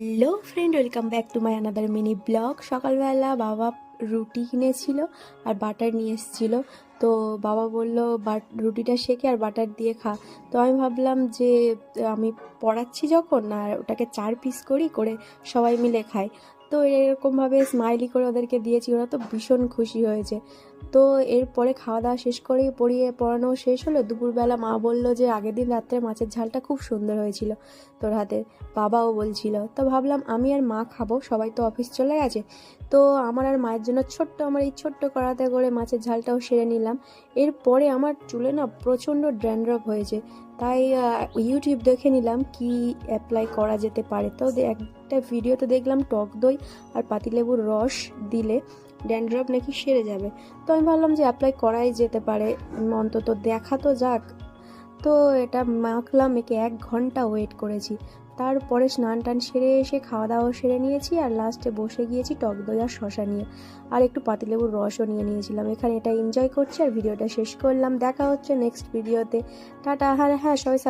Hello friend, welcome back to my another mini blog. সকালবেলা বাবা রুটি কিনেছিল আর বাটার নিয়ে এসেছিলো। তো বাবা বলল রুটিটা সেঁকে আর বাটার দিয়ে খা। তো আমি ভাবলাম যে আমি পড়াচ্ছি যখন, আর ওটাকে 4 পিস করে সবাই মিলে খাই। তো এরকমভাবে স্মাইলি করে ওদেরকে দিয়েছি, ওরা তো ভীষণ খুশি হয়েছে। তো এরপরে খাওয়া দাওয়া শেষ করেই পড়ানো শেষ হলো। দুপুরবেলা মা বলল যে আগের দিন রাত্রে মাছের ঝালটা খুব সুন্দর হয়েছিল তোর হাতে, বাবাও বলছিল। তো ভাবলাম আমি আর মা খাবো, সবাই তো অফিস চলে গেছে। তো আমার আর মায়ের জন্য আমার এই ছোট্ট কড়াতে করে মাছের ঝালটাও সেরে নিলাম। এরপরে আমার চুলে না প্রচণ্ড ড্যান্ড্রফ হয়েছে, তাই ইউটিউব দেখে নিলাম কি অ্যাপ্লাই করা যেতে পারে। তো একটা ভিডিওতে দেখলাম টক দই আর পাতিলেবুর রস দিলে ড্যান্ড্রফ নাকি সেরে যাবে। তো আমি ভাবলাম যে অ্যাপ্লাই করাই যেতে পারে, অন্তত দেখা তো যাক। তো এটা মাখলাম, একে 1 ঘন্টা ওয়েট করেছি। তারপরে স্নান টান সেরে এসে খাওয়া দাওয়া সেরে নিয়েছি, আর লাস্টে বসে গিয়েছি টক দই আর শশা নিয়ে, আর একটু পাতিলেবুর রসও নিয়ে নিয়েছিলাম। এখানে এটা এনজয় করছি আর ভিডিওটা শেষ করলাম। দেখা হচ্ছে নেক্সট ভিডিওতে। টাটা। হ্যাঁ হ্যাঁ, সবাই